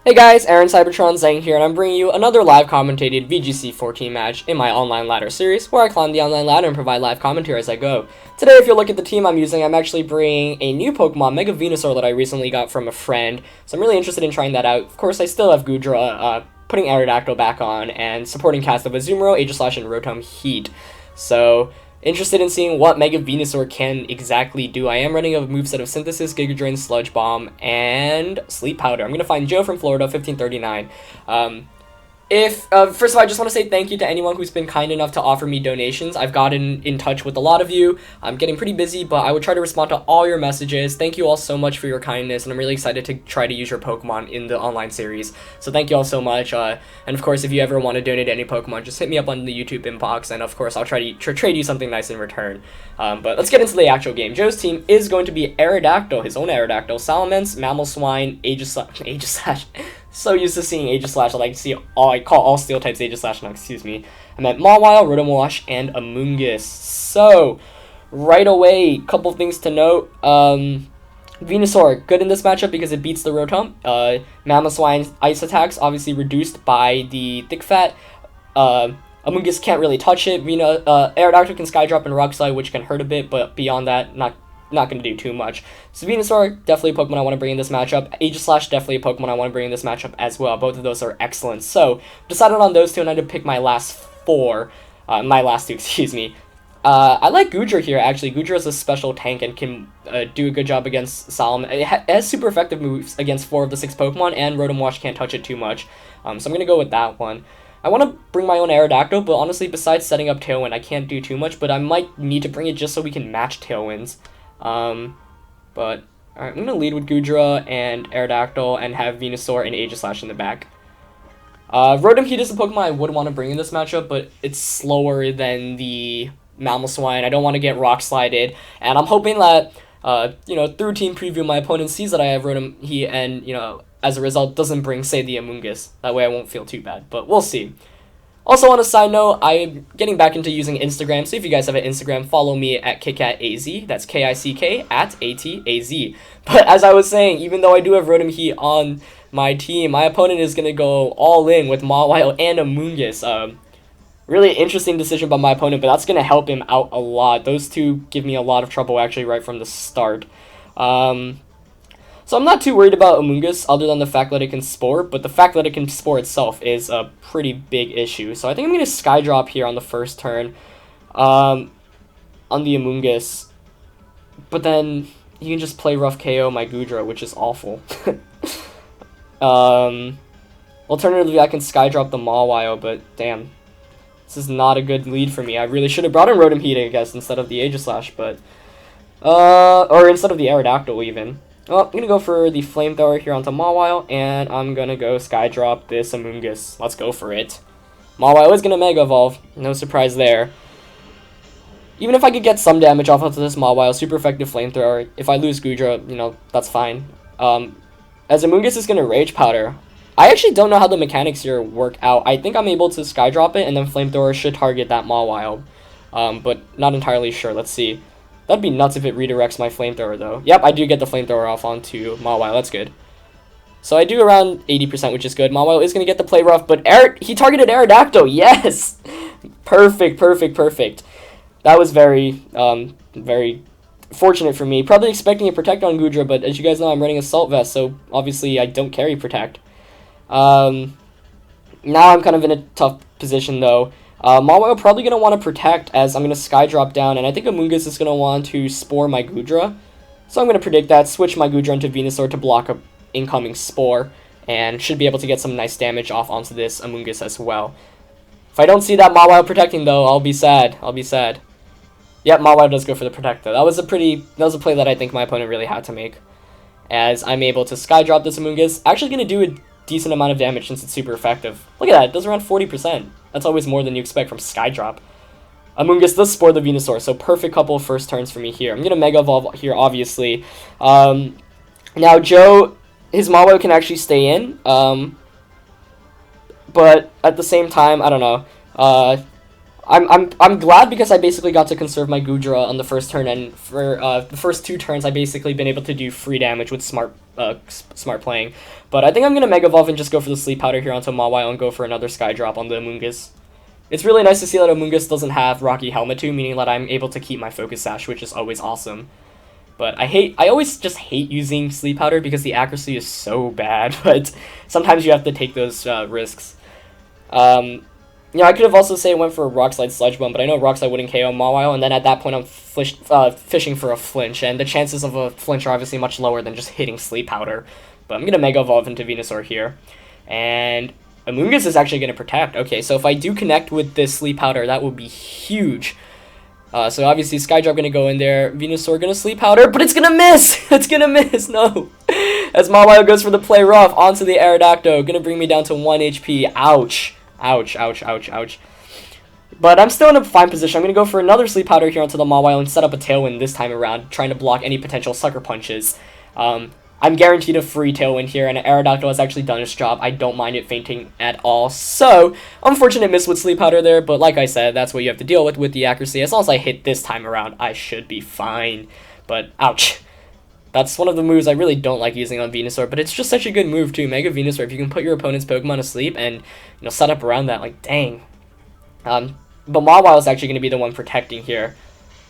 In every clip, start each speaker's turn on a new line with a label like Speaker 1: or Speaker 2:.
Speaker 1: Hey guys, Aaron Cybertron Zhang here, and I'm bringing you another live commentated VGC 14 match in my online ladder series, where I climb the online ladder and provide live commentary as I go. Today, if you look at the team I'm using, I'm actually bringing a new Pokemon, Mega Venusaur, that I recently got from a friend, so I'm really interested in trying that out. Of course, I still have Goodra, putting Aerodactyl back on, and supporting cast of Azumarill, Aegislash, and Rotom Heat. So, interested in seeing what Mega Venusaur can exactly do. I am running a moveset of Synthesis, Giga Drain, Sludge Bomb, and Sleep Powder. I'm going to find Joe from Florida, 1539. First of all, I just want to say thank you to anyone who's been kind enough to offer me donations. I've gotten in touch with a lot of you. I'm getting pretty busy, but I would try to respond to all your messages. Thank you all so much for your kindness, and I'm really excited to try to use your Pokemon in the online series. So thank you all so much. And of course, if you ever want to donate any Pokemon, just hit me up on the YouTube inbox, and of course, I'll try to trade you something nice in return. But let's get into the actual game. Joe's team is going to be Aerodactyl, his own Aerodactyl, Salamence, Mamoswine, Aegislash. So used to seeing Aegislash, I like to see I call all steel types Aegislash now, excuse me. I meant Mawile, Rotom, and Amoonguss. So, right away, couple things to note. Venusaur, good in this matchup because it beats the Rotom. Mamoswine's ice attacks, obviously reduced by the Thick Fat. Amoonguss can't really touch it. Aerodactyl can Skydrop and Rock Slide, which can hurt a bit, but beyond that, not going to do too much. So Venusaur, definitely a Pokemon I want to bring in this matchup. Aegislash, definitely a Pokemon I want to bring in this matchup as well. Both of those are excellent. So, decided on those two, and I had to pick my last two, excuse me. I like Goodra here, actually. Goodra is a special tank and can do a good job against Salamence. It has super effective moves against 4 of the 6 Pokemon, and Rotom can't touch it too much. So I'm going to go with that one. I want to bring my own Aerodactyl, but honestly, besides setting up Tailwind, I can't do too much, but I might need to bring it just so we can match Tailwinds. But, alright, I'm going to lead with Goodra and Aerodactyl and have Venusaur and Aegislash in the back. Rotom Heat is a Pokemon I would want to bring in this matchup, but it's slower than the Mamoswine. I don't want to get Rock Slided, and I'm hoping that, through Team Preview, my opponent sees that I have Rotom Heat and, as a result, doesn't bring, say, the Amoonguss. That way I won't feel too bad, but we'll see. Also, on a side note, I'm getting back into using Instagram, so if you guys have an Instagram, follow me at KickAtAZ, that's K-I-C-K at A-T-A-Z. But as I was saying, even though I do have Rotom Heat on my team, my opponent is going to go all in with Mawile and Amoonguss. Really interesting decision by my opponent, but that's going to help him out a lot. Those two give me a lot of trouble, actually, right from the start. So I'm not too worried about Amoonguss other than the fact that it can Spore, but the fact that it can Spore itself is a pretty big issue. So I think I'm going to Skydrop here on the first turn on the Amoonguss, but then you can just play Rough KO my Goodra, which is awful. Alternatively, I can Skydrop the Mawile, but damn, this is not a good lead for me. I really should have brought in Rotom Heat, I guess, instead of the Aegislash, but or instead of the Aerodactyl even. Well, I'm going to go for the Flamethrower here onto Mawile, and I'm going to go Skydrop this Amoonguss. Let's go for it. Mawile is going to Mega Evolve. No surprise there. Even if I could get some damage off of this Mawile, super effective Flamethrower. If I lose Goodra, that's fine. As Amoonguss is going to Rage Powder, I actually don't know how the mechanics here work out. I think I'm able to Skydrop it, and then Flamethrower should target that Mawile. But not entirely sure. Let's see. That'd be nuts if it redirects my Flamethrower, though. Yep, I do get the Flamethrower off onto Mawile. That's good. So I do around 80%, which is good. Mawile is going to get the Play Rough, but he targeted Aerodactyl. Yes! Perfect, perfect, perfect. That was very, very fortunate for me. Probably expecting a Protect on Goodra, but as you guys know, I'm running Assault Vest, so obviously I don't carry Protect. Now I'm kind of in a tough position, though. Mawile probably going to want to Protect as I'm going to Skydrop down, and I think Amoonguss is going to want to Spore my Goodra. So I'm going to predict that, switch my Goodra into Venusaur to block a incoming Spore, and should be able to get some nice damage off onto this Amoonguss as well. If I don't see that Mawile protecting, though, I'll be sad. I'll be sad. Yep, Mawile does go for the Protect, though. That was a play that I think my opponent really had to make, as I'm able to Skydrop this Amoonguss. Actually going to do a decent amount of damage since it's super effective. Look at that, it does around 40%. That's always more than you expect from Skydrop. Amoonguss does Spore the Venusaur, so perfect couple of first turns for me here. I'm going to Mega Evolve here, obviously. Now, Joe, his Mawile can actually stay in, but at the same time, I don't know. I'm glad because I basically got to conserve my Goodra on the first turn, and for the first 2 turns I basically been able to do free damage with smart playing. But I think I'm gonna Mega Evolve and just go for the Sleep Powder here onto Mawile and go for another Sky Drop on the Amoonguss. It's really nice to see that Amoonguss doesn't have Rocky Helmet too, meaning that I'm able to keep my Focus Sash, which is always awesome. But I always just hate using Sleep Powder because the accuracy is so bad, but sometimes you have to take those risks. You know, I could have also went for a Rock Slide Sludge Bomb, but I know Rock Slide wouldn't KO Mawile, and then at that point I'm fishing for a flinch, and the chances of a flinch are obviously much lower than just hitting Sleep Powder. But I'm going to Mega Evolve into Venusaur here, and Amoonguss is actually going to Protect. Okay, so if I do connect with this Sleep Powder, that would be huge. So obviously Skydrop going to go in there, Venusaur going to Sleep Powder, but it's going to miss! It's going to miss, no! As Mawile goes for the Play Rough onto the Aerodactyl, going to bring me down to 1 HP, ouch. Ouch, ouch, ouch, ouch. But I'm still in a fine position. I'm going to go for another Sleep Powder here onto the Mawile and set up a Tailwind this time around, trying to block any potential Sucker Punches. I'm guaranteed a free Tailwind here, and Aerodactyl has actually done its job. I don't mind it fainting at all. So, unfortunate miss with Sleep Powder there, but like I said, that's what you have to deal with the accuracy. As long as I hit this time around, I should be fine. But, ouch. That's one of the moves I really don't like using on Venusaur, but it's just such a good move too. Mega Venusaur, if you can put your opponent's Pokemon asleep and, you know, set up around that, like, dang. But Mawile is actually going to be the one protecting here.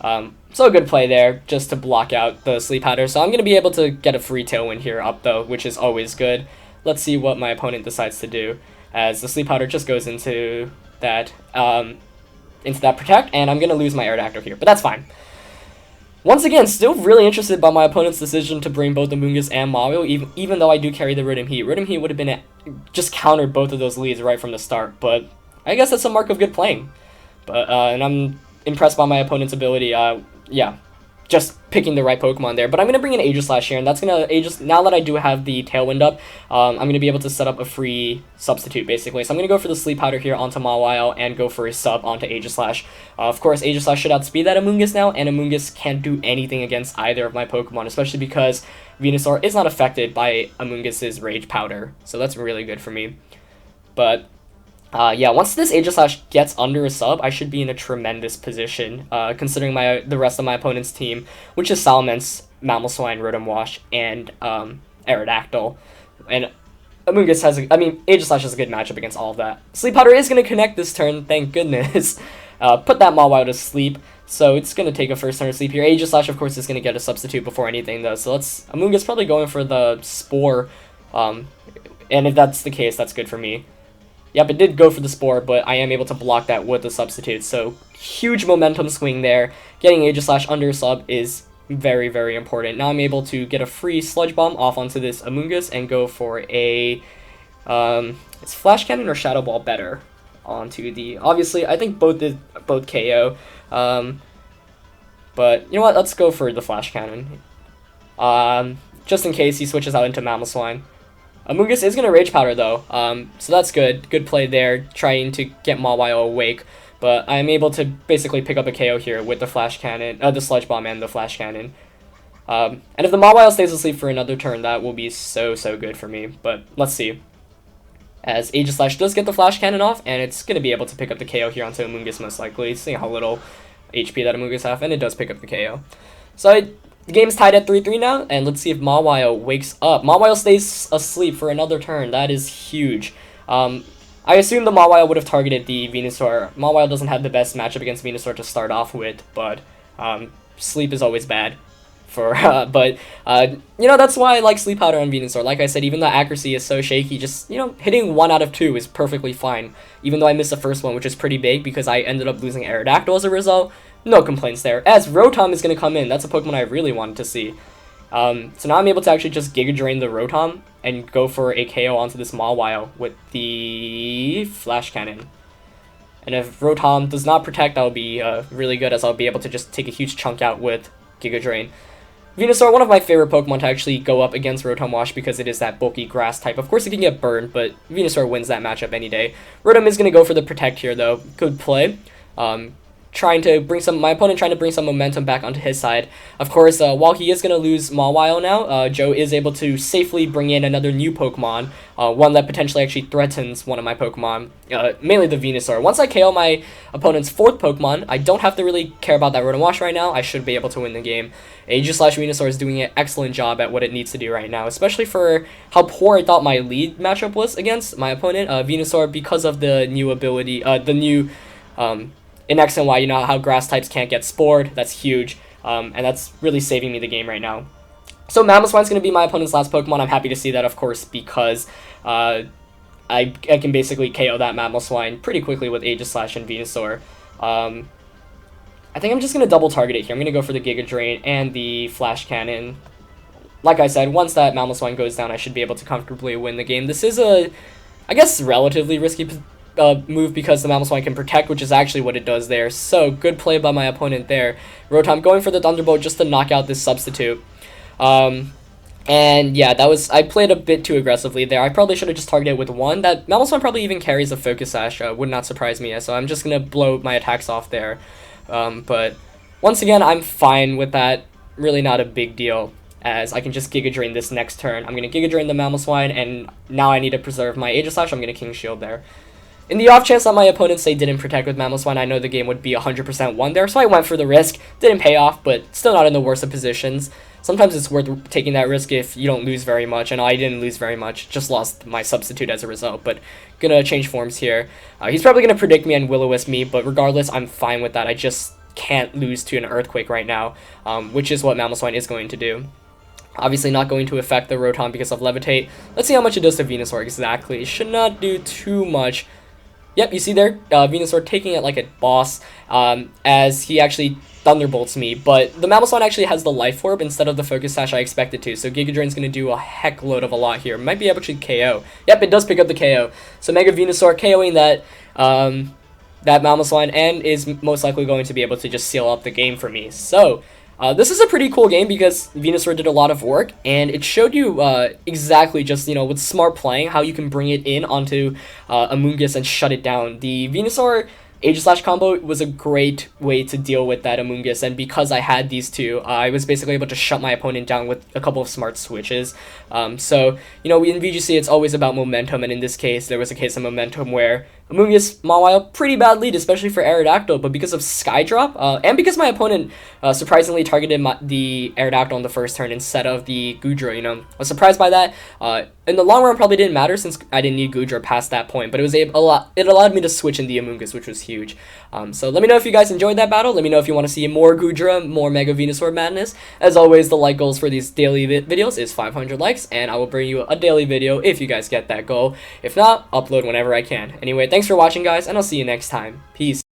Speaker 1: So a good play there, just to block out the Sleep Powder. So I'm going to be able to get a free Tailwind here up, though, which is always good. Let's see what my opponent decides to do, as the Sleep Powder just goes into that Protect, and I'm going to lose my Aerodactyl here, but that's fine. Once again, still really interested by my opponent's decision to bring both the Amoonguss and Mawile, even though I do carry the Rotom Heat. Rotom Heat would have been just countered both of those leads right from the start, but I guess that's a mark of good playing. But and I'm impressed by my opponent's ability. Yeah, just picking the right Pokemon there. But I'm gonna bring in Aegislash here, and that's gonna now that I do have the Tailwind up, I'm gonna be able to set up a free substitute basically. So I'm gonna go for the Sleep Powder here onto Mawile and go for a sub onto Aegislash. Of course, Aegislash should outspeed that Amoonguss now, and Amoonguss can't do anything against either of my Pokemon, especially because Venusaur is not affected by Amoonguss's Rage Powder. So that's really good for me. But yeah, once this Aegislash gets under a sub, I should be in a tremendous position, considering the rest of my opponent's team, which is Salamence, Mamoswine, Rotom Wash, and Aerodactyl. And Amoonguss Aegislash has a good matchup against all of that. Sleep Powder is going to connect this turn, thank goodness. Put that Mawile to sleep, so it's going to take a first turn of sleep here. Aegislash, of course, is going to get a substitute before anything, though, so Amoonguss probably going for the Spore, and if that's the case, that's good for me. Yep, it did go for the Spore, but I am able to block that with the substitute, so huge momentum swing there. Getting Aegislash under sub is very, very important. Now I'm able to get a free Sludge Bomb off onto this Amoonguss and go for a, is Flash Cannon or Shadow Ball better onto the, obviously, I think both KO, but you know what, let's go for the Flash Cannon, just in case he switches out into Mamoswine. Amoonguss is going to Rage Powder, though, so that's good. Good play there, trying to get Mawile awake. But I'm able to basically pick up a KO here with the Flash Cannon, the Sludge Bomb and the Flash Cannon. And if the Mawile stays asleep for another turn, that will be so good for me. But let's see. As Aegislash does get the Flash Cannon off, and it's going to be able to pick up the KO here onto Amoonguss most likely, seeing how little HP that Amoonguss have, and it does pick up the KO. So the game's tied at 3-3 now, and let's see if Mawile wakes up. Mawile stays asleep for another turn. That is huge. I assume the Mawile would have targeted the Venusaur. Mawile doesn't have the best matchup against Venusaur to start off with, but sleep is always bad. But you know, that's why I like Sleep Powder on Venusaur. Like I said, even though accuracy is so shaky, just, you know, hitting 1 out of 2 is perfectly fine. Even though I missed the first one, which is pretty big because I ended up losing Aerodactyl as a result. No complaints there. As Rotom is going to come in, that's a Pokemon I really wanted to see. So now I'm able to actually just Giga Drain the Rotom and go for a KO onto this Mawile with the Flash Cannon. And if Rotom does not protect, that'll be really good, as I'll be able to just take a huge chunk out with Giga Drain. Venusaur, one of my favorite Pokemon to actually go up against Rotom Wash because it is that bulky grass type. Of course, it can get burned, but Venusaur wins that matchup any day. Rotom is going to go for the Protect here, though. Good play. my opponent trying to bring some momentum back onto his side. Of course, while he is going to lose Mawile now, Joe is able to safely bring in another new Pokemon, one that potentially actually threatens one of my Pokemon, mainly the Venusaur. Once I KO my opponent's 4th Pokemon, I don't have to really care about that Rotom Wash right now. I should be able to win the game. Aegislash Venusaur is doing an excellent job at what it needs to do right now, especially for how poor I thought my lead matchup was against my opponent, Venusaur, because of the new ability, in X and Y, you know how grass types can't get spored. That's huge, and that's really saving me the game right now. So Mamoswine's going to be my opponent's last Pokemon. I'm happy to see that, of course, because I can basically KO that Mamoswine pretty quickly with Aegislash and Venusaur. I think I'm just going to double target it here. I'm going to go for the Giga Drain and the Flash Cannon. Like I said, once that Mamoswine goes down, I should be able to comfortably win the game. This is a, I guess, relatively risky move because the Mamoswine can protect, which is actually what it does there. So, good play by my opponent there. Rotom going for the Thunderbolt just to knock out this substitute. And yeah, I played a bit too aggressively there. I probably should have just targeted with one. That Mamoswine probably even carries a Focus Sash, would not surprise me, so I'm just going to blow my attacks off there. But once again, I'm fine with that. Really not a big deal, as I can just Giga Drain this next turn. I'm going to Giga Drain the Mamoswine, and now I need to preserve my Aegislash. I'm going to King Shield there. In the off chance that my opponent, say, didn't protect with Mamoswine, I know the game would be 100% won there, so I went for the risk. Didn't pay off, but still not in the worst of positions. Sometimes it's worth taking that risk if you don't lose very much, and I didn't lose very much, just lost my substitute as a result, but gonna change forms here. He's probably gonna predict me and Will-O-Wisp me, but regardless, I'm fine with that. I just can't lose to an Earthquake right now, which is what Mamoswine is going to do. Obviously not going to affect the Rotom because of Levitate. Let's see how much it does to Venusaur exactly. Should not do too much. Yep, you see there, Venusaur taking it like a boss, as he actually Thunderbolts me, but the Mamoswine actually has the Life Orb instead of the Focus Sash I expected to, so Giga Drain's going to do a heck load of a lot here. Might be able to KO. Yep, it does pick up the KO. So Mega Venusaur KOing that Mamoswine, and is most likely going to be able to just seal up the game for me. So, this is a pretty cool game because Venusaur did a lot of work, and it showed you exactly just, you know, with smart playing, how you can bring it in onto Amoonguss and shut it down. The Venusaur Aegislash combo was a great way to deal with that Amoonguss, and because I had these two, I was basically able to shut my opponent down with a couple of smart switches. So, you know, in VGC, it's always about momentum, and in this case, there was a case of momentum where Amoonguss, Mawile, pretty bad lead, especially for Aerodactyl, but because of Skydrop, and because my opponent surprisingly targeted the Aerodactyl on the first turn instead of the Goodra, you know, I was surprised by that. In the long run, probably didn't matter since I didn't need Goodra past that point, but it allowed me to switch in the Amoonguss, which was huge. So let me know if you guys enjoyed that battle. Let me know if you want to see more Goodra, more Mega Venusaur madness. As always, the like goals for these daily videos is 500 likes, and I will bring you a daily video if you guys get that goal. If not, upload whenever I can. Anyway, thanks for watching, guys, and I'll see you next time. Peace.